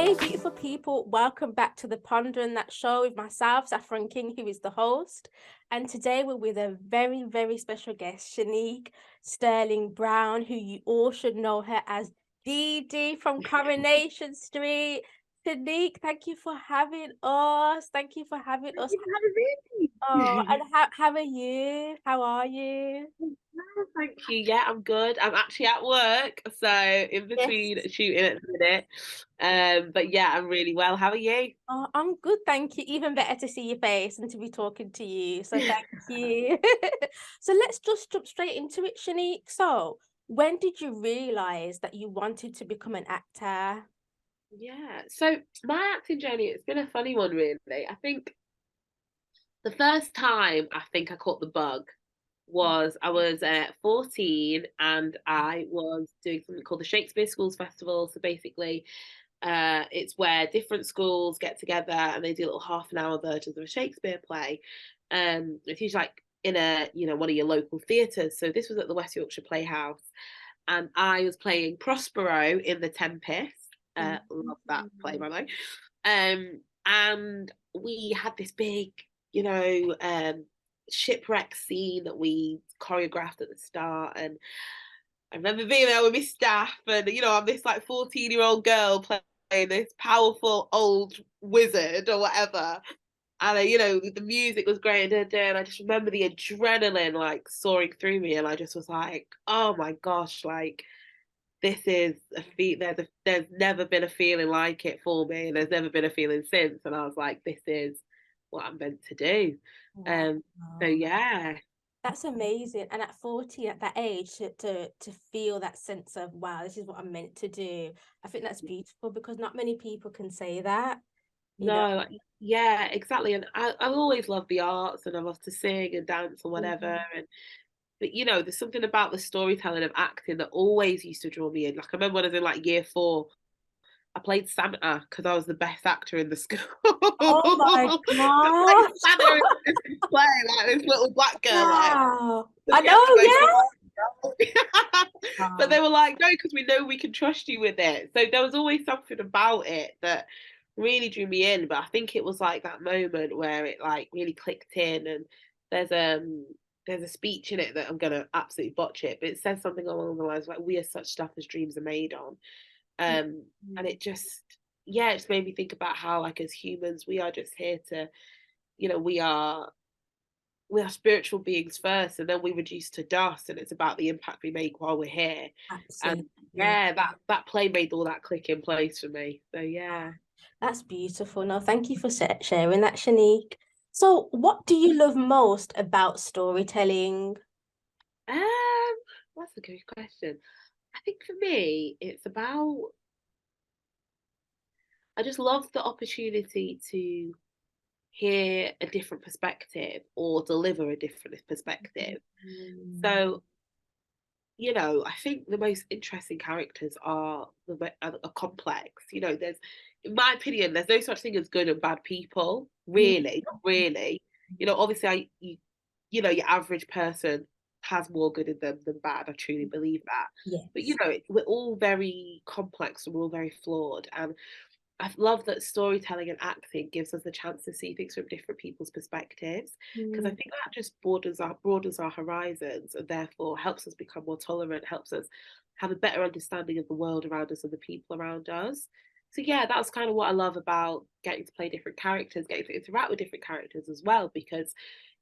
Hey, beautiful people, welcome back to the Pondering That Show with myself, Saffron King, who is the host. And today we're with a very, very special guest, Channique Sterling Brown, who you all should know her as DeeDee from Coronation Street. Channique, thank you for having us. Thank you for having us. Oh, and how are you? How are you? Thank you. Yeah, I'm good. I'm actually at work, so in between Yes. shooting at the minute. But yeah, I'm really well. How are you? Oh, I'm good, thank you. Even better to see your face and to be talking to you. So thank you. So let's just jump straight into it, Channique. So when did you realize that you wanted to become an actor? Yeah. So my acting journey, it's been a funny one, really. I think the first time I think I caught the bug was I was 14 and I was doing something called the Shakespeare Schools Festival. So basically, it's where different schools get together and they do little half an hour versions of a Shakespeare play. It's usually like in a one of your local theatres. So this was at the West Yorkshire Playhouse, and I was playing Prospero in The Tempest. Love that play, by the way. And we had this big, you know, um, shipwreck scene that we choreographed at the start, and I remember being there with my staff, and I'm this like 14-year-old girl playing this powerful old wizard or whatever. And the music was great, and I just remember the adrenaline like soaring through me, and I just was like, oh my gosh, like this is a feat. There's never been a feeling like it for me, and there's never been a feeling since. And I was like, this is what I'm meant to do. Wow. Um, so yeah, That's amazing. And at 40, at that age, to feel that sense of, wow, this is what I'm meant to do. I think that's beautiful because not many people can say that, you know. no, yeah, exactly. And I always love the arts, and I love to sing and dance and whatever. Mhm. But there's something about the storytelling of acting that always used to draw me in. Like I remember when I was in like year 4, I played Santa because I was the best actor in the school. Oh my I played gosh. Santa in this play, like this little black girl, like Wow. so I she had the know, most yeah. but Wow. they were like, no, because we know we can trust you with it. So there was always something about it that really drew me in. But I think it was like that moment where it like really clicked in. And there's um there's a speech in it that I'm gonna absolutely botch it, but it says something along the lines like, we are such stuff as dreams are made on. And Mhm. it just, yeah, it just made me think about how, like, as humans, we are just here to, you know, we are spiritual beings first, and then we reduce to dust, and it's about the impact we make while we're here. And Absolutely. yeah, that play made all that click in place for me. So yeah. That's beautiful. No, thank you for sharing that, Shanique. So, what do you love most about storytelling? Um, that's a good question. I think for me, it's about, I just love the opportunity to hear a different perspective or deliver a different perspective. Mm. So I think the most interesting characters are complex. There's, in my opinion, there's no such thing as good and bad people. Mm. Really, not really. Obviously, your average person has more good in them than bad. I truly believe that. But Yes. we're all very complex and we're all very flawed. And I love that storytelling and acting gives us the chance to see things from different people's perspectives, because I Mm. think that just broadens our horizons, and therefore helps us become more tolerant, helps us have a better understanding of the world around us and the people around us. So yeah, that's kind of what I love about getting to play different characters, getting to interact with different characters as well, because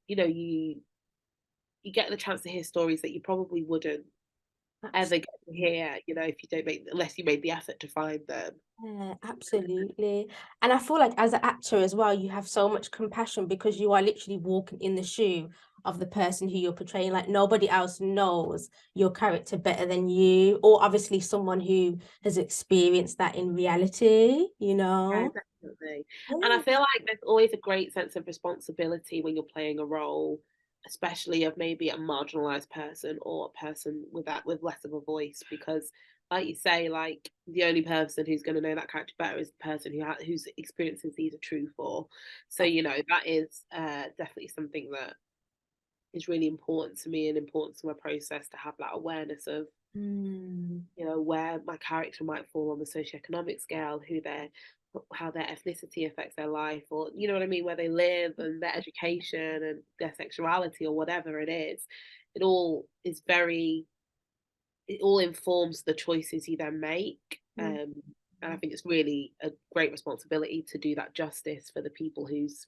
you get the chance to hear stories that you probably wouldn't ever get to Absolutely. hear, if you don't make unless you made the effort to find them. Yeah, absolutely. And I feel like as an actor as well, you have so much compassion because you are literally walking in the shoe of the person who you're portraying. Like nobody else knows your character better than you, or obviously someone who has experienced that in reality, you Yeah, know? definitely. And I Yeah. feel like there's always a great sense of responsibility when you're playing a role, especially of maybe a marginalized person or a person with less of a voice, because like you say, like the only person who's going to know that character better is the person whose experiences these are true for. So that is definitely something that is really important to me and important to my process, to have that awareness of You know, where my character might fall on the socioeconomic scale, how their ethnicity affects their life, or you know what I mean, where they live and their education and their sexuality or whatever it is. It all is it all informs the choices you then make. And I think it's really a great responsibility to do that justice for the people whose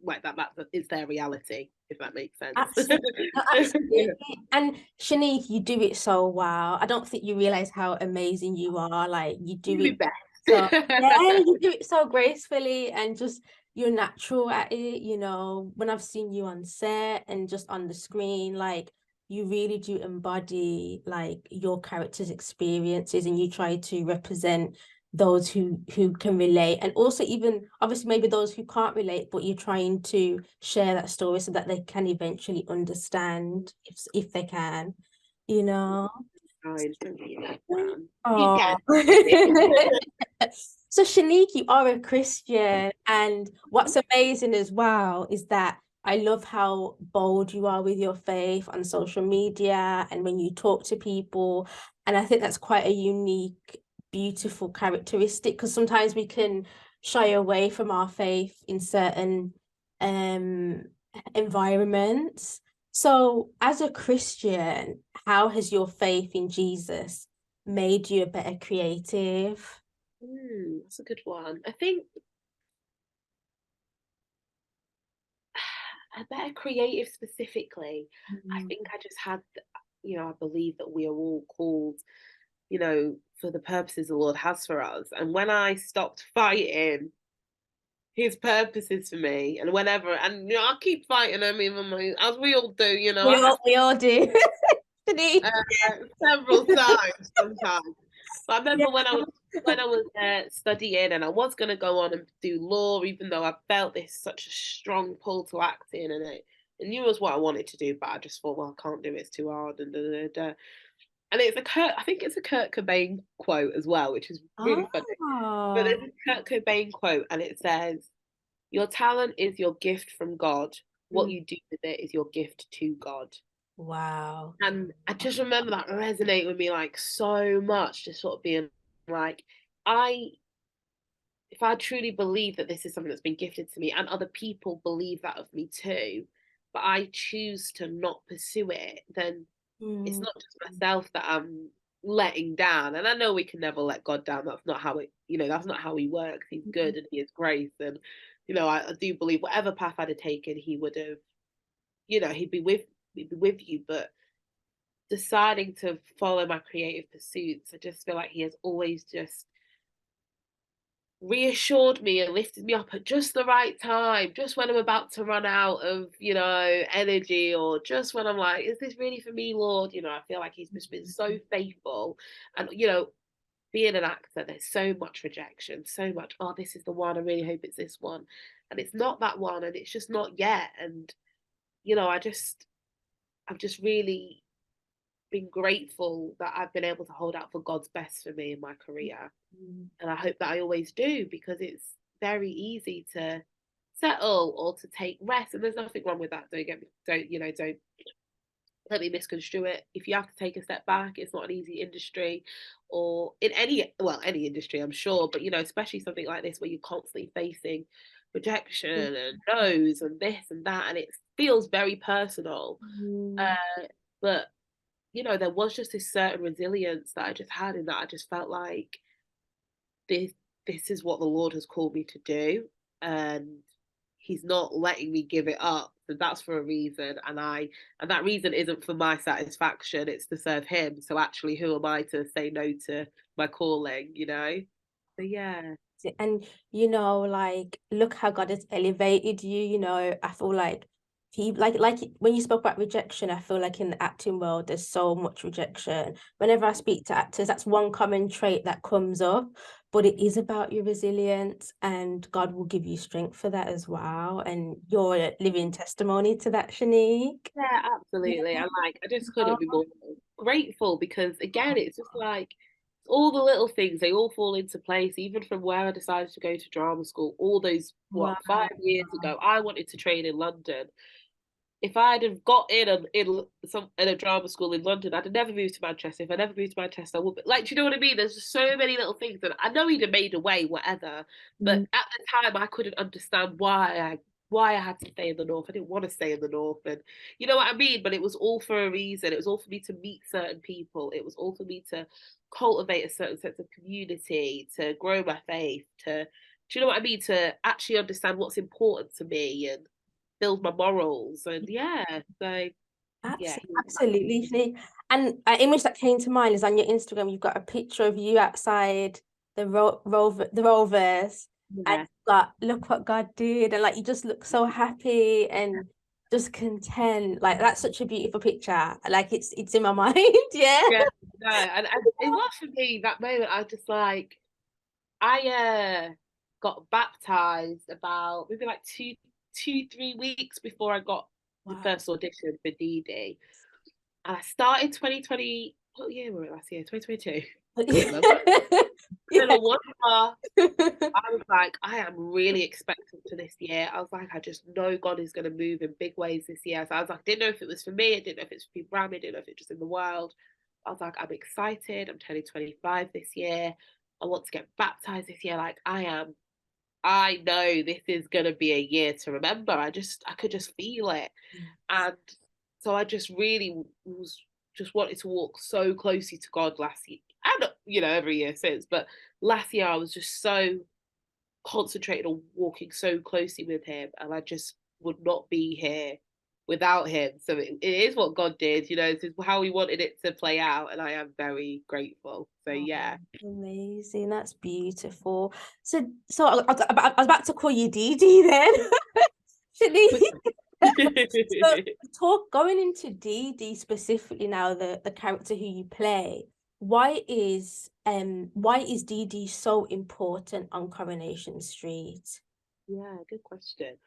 like that is their reality, if that makes sense. Absolutely. No, absolutely. And Channique, you do it so well. I don't think you realize how amazing you are. Like you do You it best. so yeah, you do it so gracefully and just you're natural at it, you know. When I've seen you on set and just on the screen, like you really do embody like your character's experiences and you try to represent those who can relate and also even obviously maybe those who can't relate, but you're trying to share that story so that they can eventually understand if they can, you know. Oh. So Channique, you are a Christian, and what's amazing as well is that I love how bold you are with your faith on social media and when you talk to people. And I think that's quite a unique, beautiful characteristic because sometimes we can shy away from our faith in certain um environments. So as a Christian, how has your faith in Jesus made you a better creative? That's a good one. I think a better creative specifically. I think I just had, you know, I believe that we are all called, you know, for the purposes the Lord has for us. And when I stopped fighting his purposes for me, and whenever, and you know, I keep fighting them, even as we all do, you know, We all do. several times sometimes. But I remember Yeah. when I was studying, and I was going to go on and do law, even though I felt this such a strong pull to acting, and I knew it was what I wanted to do, but I just thought, well, I can't do it; it's too hard, and da, da, da. And I think it's a Kurt Cobain quote as well, which is really funny. But Oh, there's a Kurt Cobain quote, and it says, "Your talent is your gift from God. What mm, you do with it is your gift to God." wow. And I just remember that resonate with me like so much, just sort of being like, I if I truly believe that this is something that's been gifted to me and other people believe that of me too, but I choose to not pursue it, then it's Mm, not just myself that I'm letting down. And I know we can never let God down. That's not how that's not how he works. He's mm, good and he is grace. And, I do believe whatever path I'd have taken, he would have, he'd be with you. But deciding to follow my creative pursuits, I just feel like he has always just reassured me and lifted me up at just the right time, just when I'm about to run out of, energy, or just when I'm like, is this really for me, Lord? I feel like he's just been so faithful. And, being an actor, there's so much rejection, so much, oh, this is the one, I really hope it's this one. And it's not that one, and it's just not yet. And, you know, I just, I've just really been grateful that I've been able to hold out for God's best for me in my career. mm, And I hope that I always do, because it's very easy to settle or to take rest. And there's nothing wrong with that. Don't let me misconstrue it. If you have to take a step back, it's not an easy industry, or in any industry, I'm sure, but especially something like this where you're constantly facing rejection and no's and this and that, and it feels very personal. mm, Uh, but there was just this certain resilience that I just had, in that I just felt like this this is what the Lord has called me to do, and He's not letting me give it up. So that's for a reason, and that reason isn't for my satisfaction; it's to serve Him. So actually, who am I to say no to my calling? So yeah. and like look how God has elevated you, I feel like he like when you spoke about rejection, I feel like in the acting world there's so much rejection. Whenever I speak to actors, that's one common trait that comes up, but it is about your resilience and God will give you strength for that as well, and you're a living testimony to that, Channique. Yeah, absolutely. And like, I just couldn't be more grateful, because again, it's just like all the little things, they all fall into place, even from where I decided to go to drama school, all those, Wow. 5 years ago, I wanted to train in London. if I'd have got in a drama school in London, I'd have never moved to Manchester. If I never moved to Manchester, I would be, like, do you know what I mean? There's just so many little things, and I know he'd have made a way, whatever. But at the time, I couldn't understand why I had to stay in the north. I didn't want to stay in the north, and you know what I mean. But it was all for a reason. It was all for me to meet certain people. It was all for me to cultivate a certain sense of community, to grow my faith, to, do you know what I mean? To actually understand what's important to me and build my morals. And yeah, so yeah. Absolutely, Shanique. And an image that came to mind is on your Instagram. You've got a picture of you outside the Rovers, and Yeah. you've got look what God did, and like you just look so happy and just content. Like that's such a beautiful picture. Like it's in my mind. Yeah. Yeah, no, and it was for me that moment. I just like I got baptized about maybe like 3 weeks before I got the Wow. first audition for DeeDee. And I started 2020. What year were it last year? 2022. I can't remember. Yeah. Then I won. I was like, I am really expectant for this year. I was like, I just know God is going to move in big ways this year. So I was like, I didn't know if it was for me. I didn't know if it's for people around me. I didn't know if it's just in the world. I was like, I'm excited. I'm turning 25 this year. I want to get baptized this year. Like I am. I know this is going to be a year to remember. I could just feel it. And so I just really was just wanted to walk so closely to God last year. And, every year since. But last year I was just so concentrated on walking so closely with him, and I just would not be here without him. So it is what God did, this is how he wanted it to play out, and I am very grateful. So Oh, yeah. amazing. That's beautiful. So I was about to call you DeeDee then. Shanique. So going into DeeDee specifically now, the character who you play, why is DeeDee so important on Coronation Street? Yeah, good question.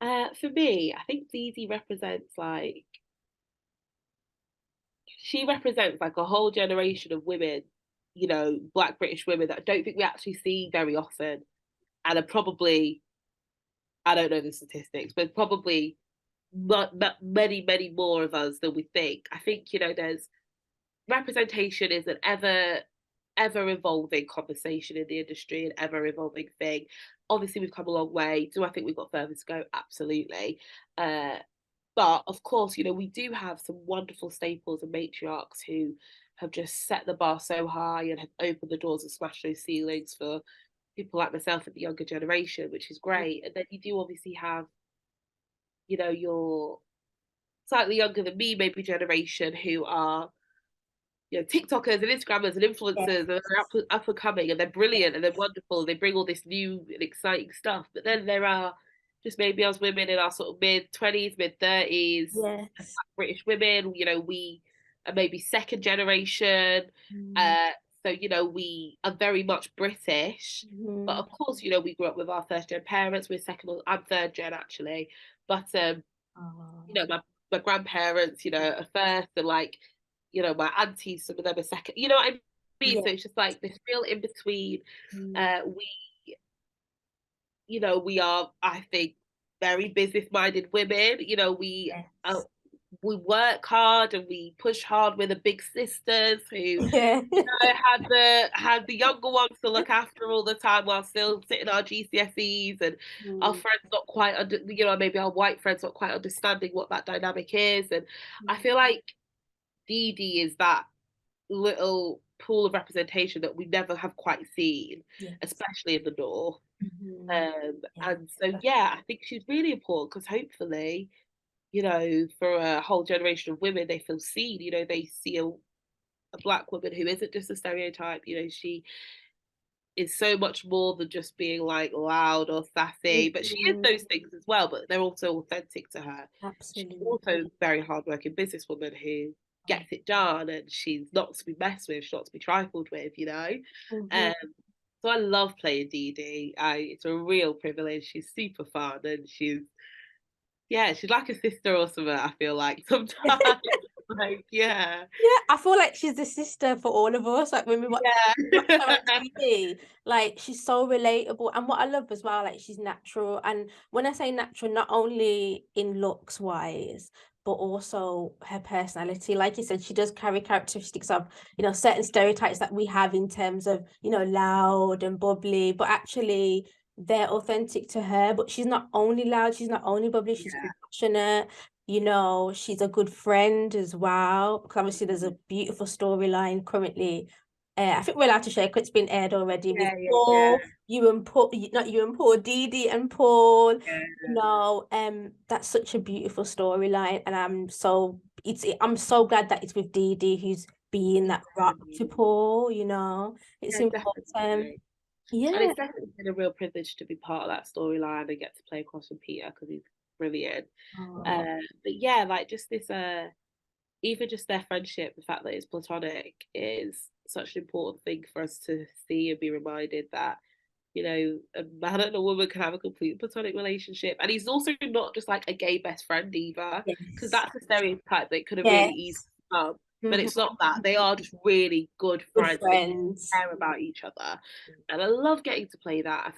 For me, I think DeeDee she represents like a whole generation of women, Black British women that I don't think we actually see very often, and are probably, I don't know the statistics, but probably many, many more of us than we think. I think, there's representation is an ever evolving conversation in the industry, an ever evolving thing. Obviously, we've come a long way. Do I think we've got further to go? Absolutely. But of course, we do have some wonderful staples and matriarchs who have just set the bar so high and have opened the doors and smashed those ceilings for people like myself and the younger generation, which is great. And then you do obviously have, your slightly younger than me, maybe generation who are, TikTokers and Instagrammers and influencers, and they're up and coming, and they're brilliant and they're wonderful. And they bring all this new and exciting stuff. But then there are just maybe us women in our sort of mid-20s, mid-30s, Yes. British women. We are maybe second generation. So, we are very much British. But of course, we grew up with our first gen parents. I'm third gen actually. But my grandparents, are first, and like, my aunties, some of them are second. You know what I mean? Yeah. So it's just like this real in between. We are, I think, very business minded women. We work hard and we push hard. We're the big sisters who Yeah. had the younger ones to look after all the time while still sitting our GCSEs, and our friends not quite maybe our white friends not quite understanding what that dynamic is. And I feel like DeeDee is that little pool of representation that we never have quite seen, especially in the north. And so I think she's really important because hopefully, for a whole generation of women, they feel seen. They see a Black woman who isn't just a stereotype. She is so much more than just being like loud or sassy, but she is those things as well, but they're also authentic to her. Absolutely. She's also a very hardworking businesswoman who gets it done, and she's not to be messed with, she's not to be trifled with. So I love playing DeeDee. It's a real privilege. She's super fun, and she's like a sister or something, I feel like sometimes. Like, yeah. Yeah, I feel like she's the sister for all of us. Like when watch her on Yeah. TV, like she's so relatable. And what I love as well, like she's natural. And when I say natural, not only in looks wise, but also her personality. Like you said, she does carry characteristics of, certain stereotypes that we have in terms of, loud and bubbly, but actually they're authentic to her. But she's not only loud, she's not only bubbly, she's Yeah. compassionate. She's a good friend as well. Because obviously there's a beautiful storyline currently. I think we're allowed to share because it's been aired already with Yeah, yeah, yeah, Paul, you and Paul, not you and Paul, DeeDee and Paul. yeah. That's such a beautiful storyline, and I'm so glad that it's with DeeDee, who's being that rock to Definitely. Paul. It's Yeah, important. definitely. And Yeah. it's definitely been a real privilege to be part of that storyline and get to play across from Peter because he's brilliant. Oh, But yeah, like just this even just their friendship, the fact that it's platonic is such an important thing for us to see and be reminded that, a man and a woman can have a complete platonic relationship. And he's also not just like a gay best friend either, because yes. that's a stereotype that could have really easily Yes. come. But Mhm. it's not that. They are just really good Good friends that friends. care about each other. And I love getting to play that. I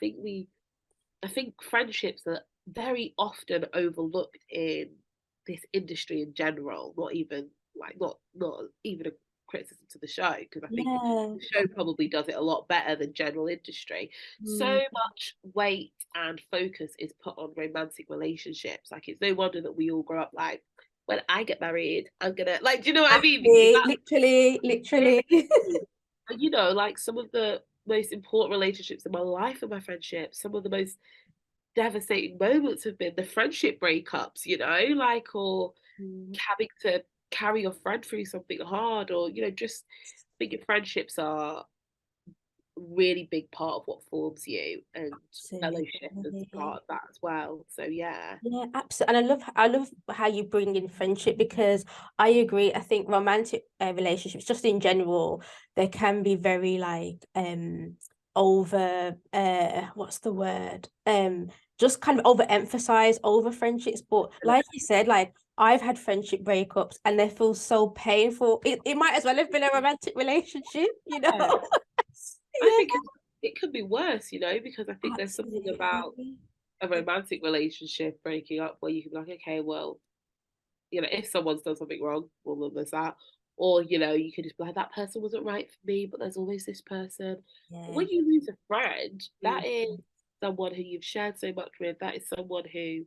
think friendships are very often overlooked in this industry in general, not even a criticism to the show, because I think Yeah. the show probably does it a lot better than general industry. So Mm. much weight and focus is put on romantic relationships. Like it's no wonder that we all grow up like, when I get married, I'm gonna like, do you know what I mean? Because Exactly. that's Literally, literally. like some of the most important relationships in my life and my friendships, some of the most devastating moments have been the friendship breakups, like, or Mm. having to carry your friend through something hard, or, just I think your friendships are a really big part of what forms you, and fellowship is part Absolutely. of that as well. So, yeah. Yeah, absolutely. And I love how you bring in friendship because I agree. I think romantic relationships, just in general, they can be very like over what's the word? Just kind of overemphasize over friendships. But like you said, like I've had friendship breakups and they feel so painful. It might as well have been a romantic relationship, you know? Yeah. I Yeah, think it could be worse, because I think there's something about absolutely. a romantic relationship breaking up where you can be like, okay, well, if someone's done something wrong, well, then there's that. Or, you could just be like, that person wasn't right for me, but there's always this person. But Yeah. when you lose a friend, that is Mhm. someone who you've shared so much with. That is someone who,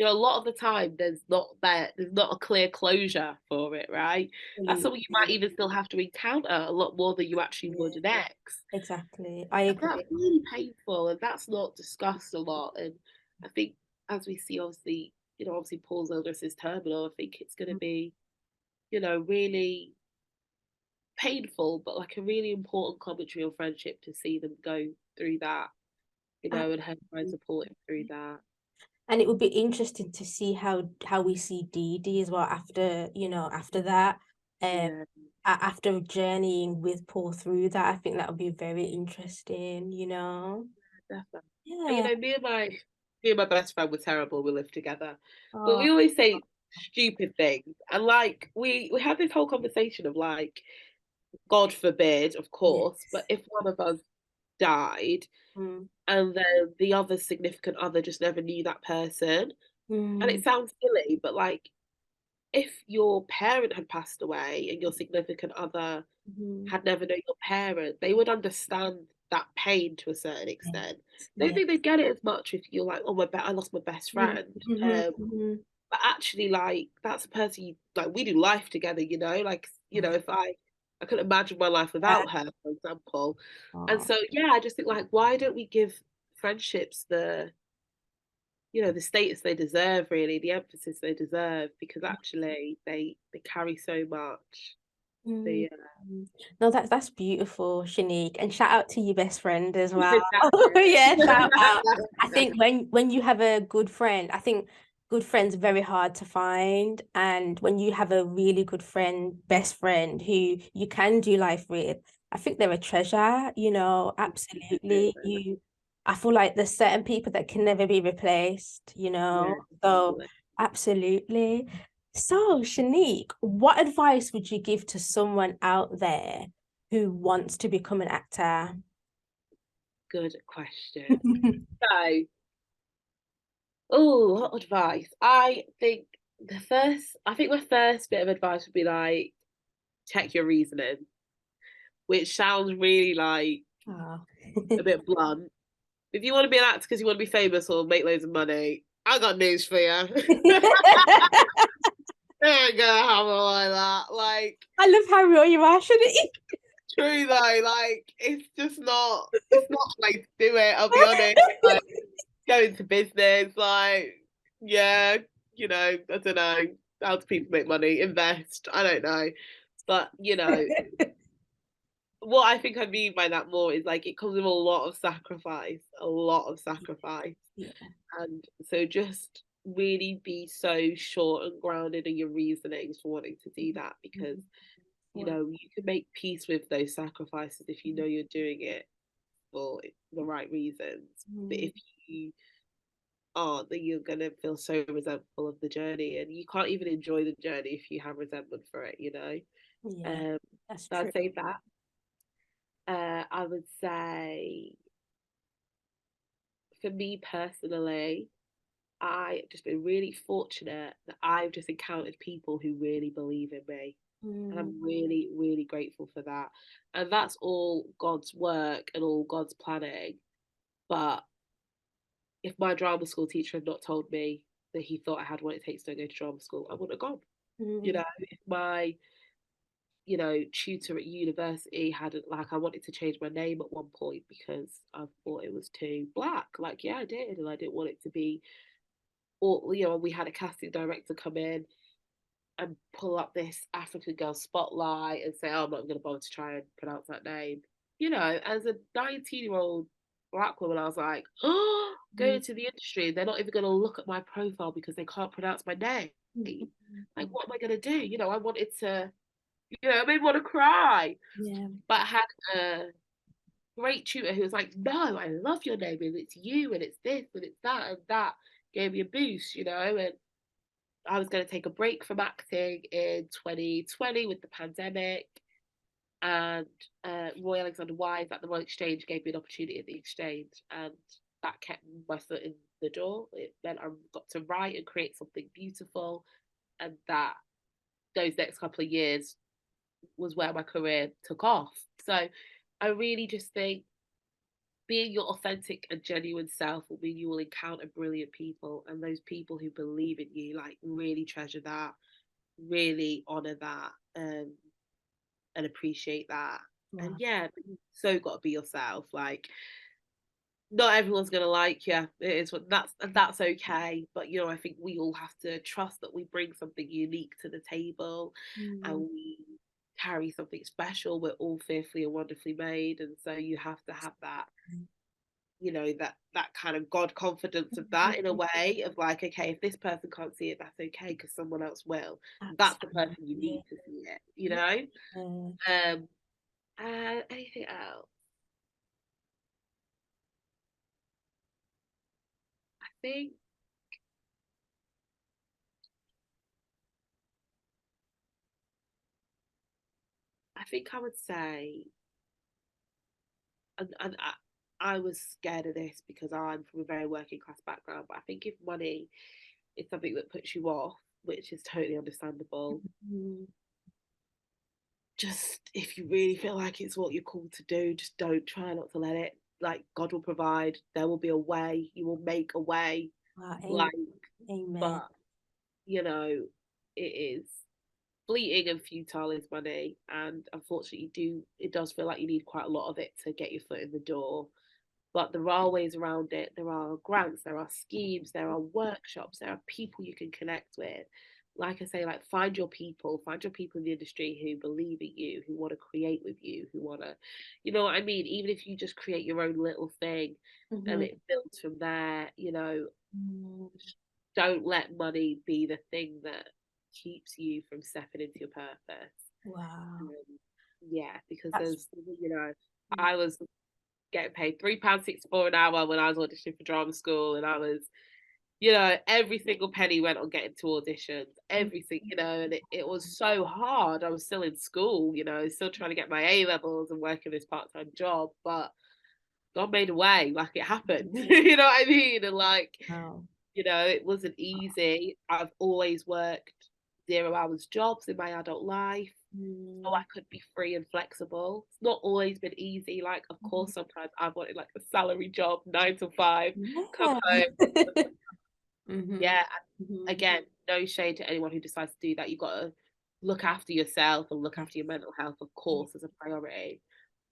a lot of the time there's not a clear closure for it, right? That's Absolutely. something you might even still have to encounter a lot more than you actually would Yeah, an ex. exactly. I And that's agree. really painful, and that's not discussed a lot. And I think as we see, obviously Paul's illness is terminal. I think it's going to be, really painful, but like a really important commentary on friendship to see them go through that, and her try and Absolutely. support him through that. And it would be interesting to see how we see DeeDee as well after, after that. Um, Yeah, after journeying with Paul through that, I think that would be very interesting. definitely. And Yeah. me and my best friend were terrible. We lived together, but Oh, we always say stupid things, and like we had this whole conversation of like, God forbid, of course, but yes. if one of us died Mm. and then the other significant other just never knew that person. And Mm. it sounds silly, but like if your parent had passed away and your significant other Mm. had never known your parent, they would understand that pain to a certain Yes. extent. I don't Yes. think they'd get it as much if you're like, oh, I lost my best Mm. friend. Mhm, mhm. But actually, like that's a person like we do life together, like if I couldn't imagine my life Yeah. without her, for example. And Oh. so yeah, I just think like why don't we give friendships the status they deserve, really, the emphasis they deserve, because actually they carry so much. So Mm. yeah. Mm. No, that's beautiful, Shanique. And shout out to your best friend as well. Yeah, Exactly. shout out. I think when you have a good friend, I think good friends are very hard to find. And when you have a really good friend, best friend who you can do life with, I think they're a treasure, absolutely. I feel like there's certain people that can never be replaced. Yeah, So definitely. absolutely. So, Channique, what advice would you give to someone out there who wants to become an actor? Good question. So, oh, what advice? I think my first bit of advice would be like, check your reasoning, which sounds really like Oh. a bit blunt. If you want to be an actor because you want to be famous or make loads of money, I got news for you. They ain't gonna happen like that. Like, I love how real you are, Channique. true though, like it's not the way to do it, I'll be honest. Like, go into business, like, yeah, I don't know. How do people make money? Invest. I don't know. But, what I think I mean by that more is like it comes with a lot of sacrifice, a lot of sacrifice. Yeah. And so just really be so short and grounded in your reasonings for wanting to do that because you can make peace with those sacrifices if you know you're doing it for the right reasons. But if you aren't, then you're gonna feel so resentful of the journey and you can't even enjoy the journey if you have resentment for it, Yeah, that's So true. I'd say that. I would say for me personally, I've just been really fortunate that I've just encountered people who really believe in me. And I'm really, really grateful for that. And that's all God's work and all God's planning. But if my drama school teacher had not told me that he thought I had what it takes to go to drama school, I wouldn't have gone. If my tutor at university had like I wanted to change my name at one point because I thought it was too black. Like, yeah, I did, and I didn't want it to be. Or we had a casting director come in and pull up this African girl spotlight and say, "Oh, I'm not going to bother to try and pronounce that name." As a 19-year-old black woman, I was like, "Oh, going into the industry, they're not even going to look at my profile because they can't pronounce my name. Like, what am I going to do?" I wanted to. It made me want to cry. Yeah. But I had a great tutor who was like, "No, I love your name, and it's you, and it's this, and it's that, and that." Gave me a boost, and I was going to take a break from acting in 2020 with the pandemic. And Roy Alexander Wise at the Royal Exchange gave me an opportunity at the Exchange, and that kept my foot in the door. It meant I got to write and create something beautiful, and that those next couple of years was where my career took off. So I really just think being your authentic and genuine self will mean you will encounter brilliant people, and those people who believe in you, like, really treasure that, really honor that, and appreciate that. Wow. And yeah, you so got to be yourself. Like, not everyone's gonna like you. It is what that's okay. But I think we all have to trust that we bring something unique to the table, and we carry something special. We're all fearfully and wonderfully made, and so you have to have that, that kind of God confidence of that in a way of like, okay, if this person can't see it, that's okay because someone else will. That's the person you need to see it. Anything else? I think I would say, and I was scared of this because I'm from a very working class background, but I think if money is something that puts you off, which is totally understandable, just if you really feel like it's what you're called to do, just don't try not to let it. Like, God will provide, there will be a way, you will make a way. Wow, Like, amen. but it is fleeting and futile is money, and unfortunately it does feel like you need quite a lot of it to get your foot in the door. But there are ways around it. There are grants, there are schemes, there are workshops, there are people you can connect with. Like I say, like, find your people in the industry who believe in you, who want to create with you, who want to, you know what I mean? Even if you just create your own little thing and it builds from there, don't let money be the thing that keeps you from stepping into your purpose. Wow. Yeah, because I was getting paid £3.64 an hour when I was auditioning for drama school, and I was you know, every single penny went on getting to auditions, everything, you know, and it was so hard. I was still in school, you know, still trying to get my A levels and working this part-time job, but God made a way, like it happened. You know what I mean? And like, Wow. you know, it wasn't easy. I've always worked 0 hours jobs in my adult life, so I Mm. could be free and flexible. It's not always been easy. Like, of course, sometimes I've wanted like a salary job, 9 to 5, come Yeah. home. Hmm. Yeah, Hmm. again, no shade to anyone who decides to do that. You've got to look after yourself and look after your mental health, of course, as a priority.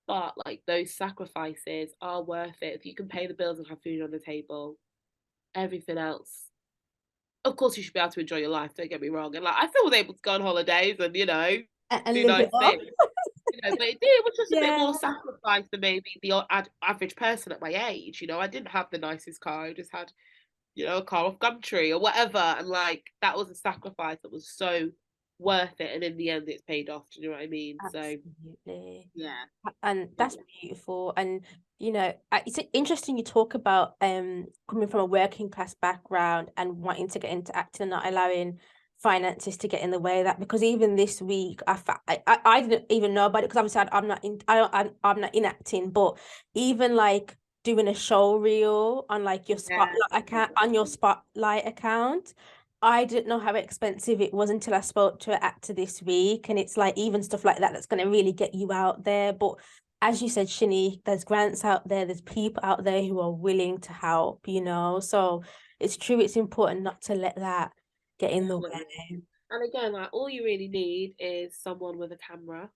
But like those sacrifices are worth it. If you can pay the bills and have food on the table, everything else. Of course, you should be able to enjoy your life. Don't get me wrong. And like, I still was able to go on holidays and And do live it nice up. things. You know, but it was just a bit Yeah. more sacrifice than maybe the average person at my age. You know, I didn't have the nicest car. I just had, you know, a car off Gumtree or whatever. And like that was a sacrifice that was so worth it. And in the end, it's paid off. Do you know what I mean? So Absolutely. yeah, And yeah, that's beautiful. And it's interesting you talk about coming from a working class background and wanting to get into acting and not allowing finances to get in the way of that, because even this week I didn't even know about it, because obviously I'm not in I'm not in acting, but even like doing a show reel on like your yeah. spotlight account, I didn't know how expensive it was until I spoke to an actor this week. And it's like even stuff like that that's going to really get you out there. But as you said, Channique, there's grants out there, there's people out there who are willing to help, So it's true, it's important not to let that get in the Definitely. way. And again, like all you really need is someone with a camera.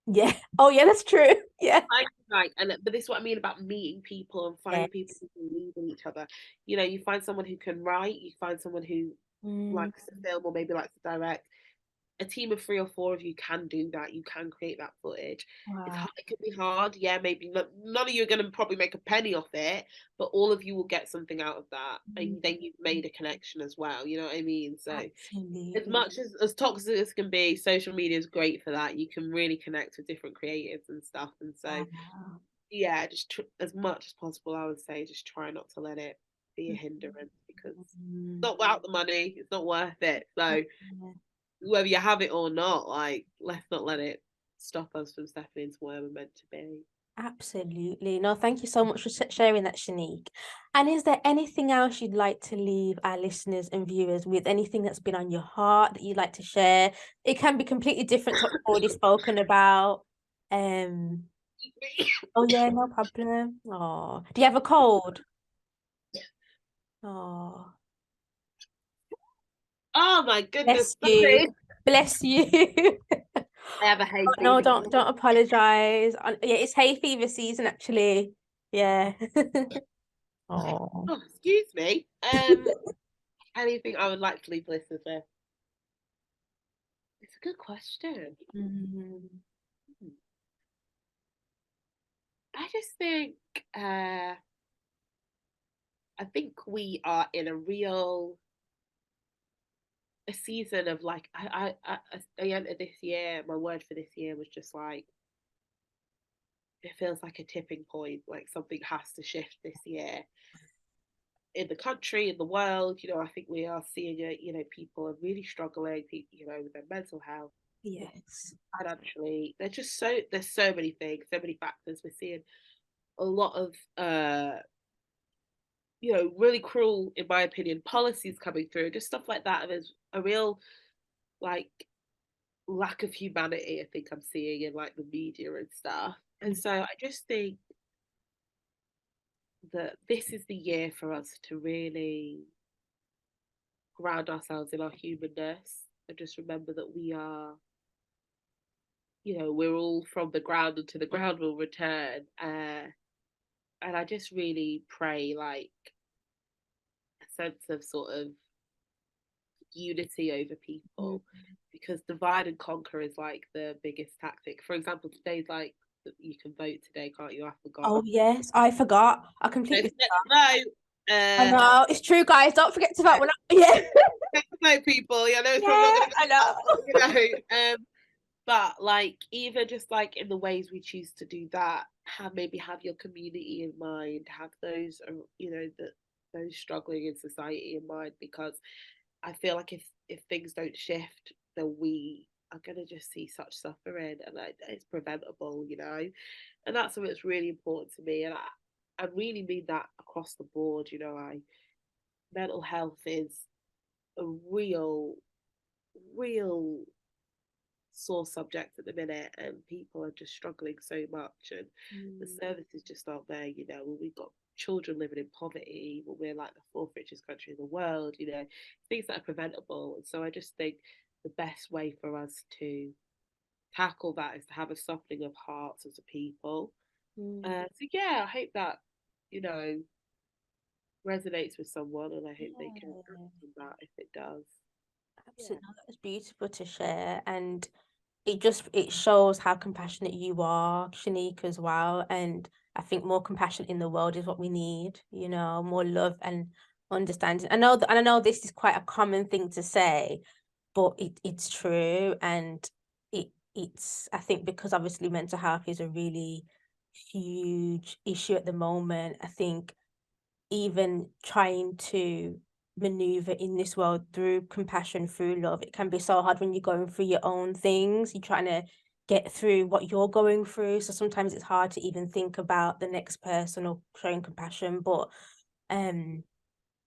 Yeah. Oh, yeah, that's true. Yeah. Like, but this is what I mean about meeting people and finding people Yes. who believe in each other. You know, you find someone who can write, you find someone who Mm, likes to film or maybe likes to direct. A team of 3 or 4 of you can do that. You can create that footage. wow. It can be hard. Yeah, maybe none of you are going to probably make a penny off it, but all of you will get something out of that. And then you've made a connection as well. You know what I mean? So as Absolutely. much as toxic as can be, social media is great for that. You can really connect with different creatives and stuff. And so, Wow. yeah, just as much as possible, I would say, just try not to let it be a hindrance because it's Mm. not about the money. It's not worth it. So Yeah. whether you have it or not, like let's not let it stop us from stepping into where we're meant to be. Absolutely. No, thank you so much for sharing that, Channique. And is there anything else you'd like to leave our listeners and viewers with? Anything that's been on your heart that you'd like to share? It can be completely different to what we've already spoken about. Um, oh yeah, no problem. Oh, do you have a cold? Oh, Oh my goodness, bless you. sorry. Bless you. I have a hay No, fever. don't apologize. Yeah, it's hay fever season actually. Yeah. Oh. Oh, excuse me. Anything I would like to leave listeners with? It's a good question. Mm. Hmm. I just think uh I think we are in a real a season of like at the end of this year, my word for this year was just like it feels like a tipping point, like something has to shift this year in the country, in the world. You know, I think we are seeing it, you know, people are really struggling, you know, with their mental health, Yes. financially. There's so many things, so many factors. We're seeing a lot of you know, really cruel, in my opinion, policies coming through, just stuff like that. And there's a real like lack of humanity, I think I'm seeing in like the media and stuff. And so I just think that this is the year for us to really ground ourselves in our humanness and just remember that we are, you know, we're all from the ground and to the ground will return. And I just really pray like a sense of sort of unity over Mm. people because divide and conquer is like the biggest tactic. For example, today's like you can vote today, can't you? I forgot. Oh yes, I forgot. I So completely set forgot. to vote. I know, it's true, guys. Don't forget to vote. We're not, yeah. Set to vote, people. Yeah, I know it's probably not Yeah, going to I go know. well, you know. But like even just like in the ways we choose to do that, have your community in mind, have those you know that those struggling in society in mind, because I feel like if things don't shift, then we are going to just see such suffering, and it's preventable, and that's something that's really important to me. And I really mean that across the board. Mental health is a real sore subject at the minute, and people are just struggling so much, and the services just aren't there. When we've got children living in poverty, when we're like the fourth richest country in the world, things that are preventable. And so I just think the best way for us to tackle that is to have a softening of hearts as a people. So yeah, I hope that resonates with someone, and I hope they can act on that if it does. Absolutely. No, that was beautiful to share, and it shows how compassionate you are, Channique, as well. And I think more compassion in the world is what we need, more love and understanding. I know this is quite a common thing to say, but it's true. And it's I think because obviously mental health is a really huge issue at the moment. I think even trying to maneuver in this world through compassion, through love, it can be so hard when you're going through your own things. You're trying to get through what you're going through. So sometimes it's hard to even think about the next person or showing compassion. But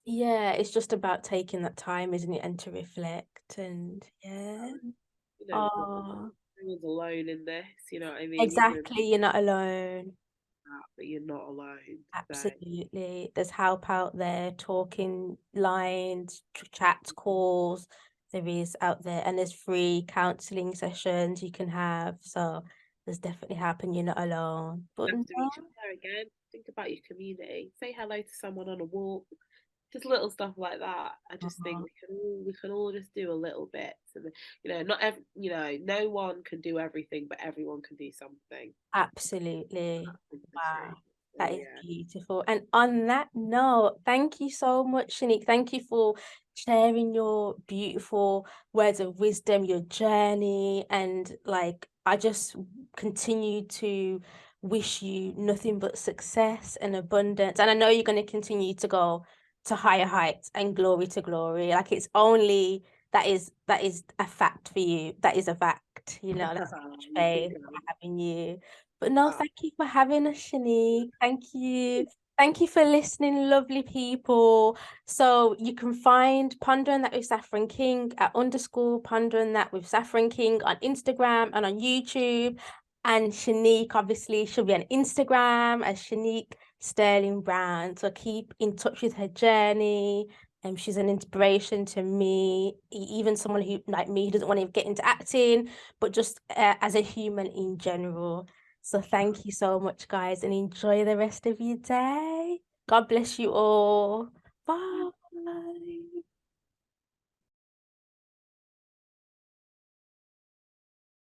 yeah, it's just about taking that time, isn't it? And to reflect, and yeah. No one's alone in this, you know what I mean? Exactly, you're not alone. But you're not alone. So Absolutely. There's help out there, talking lines, chats, calls. There is out there, and there's free counseling sessions you can have. So there's definitely help, and you're not alone. But after no, each other again, think about your community. Say hello to someone on a walk. Just little stuff like that. I just think we can all just do a little bit. So not every, no one can do everything, but everyone can do something. absolutely. That's the Wow. truth. So That is yeah. beautiful. And on that note, thank you so much, Channique. Thank you for sharing your beautiful words of wisdom, your journey. And like, I just continue to wish you nothing but success and abundance. And I know you're going to continue to go to higher heights and glory to glory. Like, it's only that is a fact for you. That is a fact, that's so much faith for having you. But no, thank you for having us, Channique. Thank you. Thank you for listening, lovely people. So you can find Pondering That with Saffron King at _Pondering That with Saffron King on Instagram and on YouTube. And Channique, obviously, she'll be on Instagram as Channique Sterling Brown. So keep in touch with her journey. She's an inspiration to me, even someone who, like me, who doesn't want to get into acting, but just as a human in general. So thank you so much, guys, and enjoy the rest of your day. God bless you all.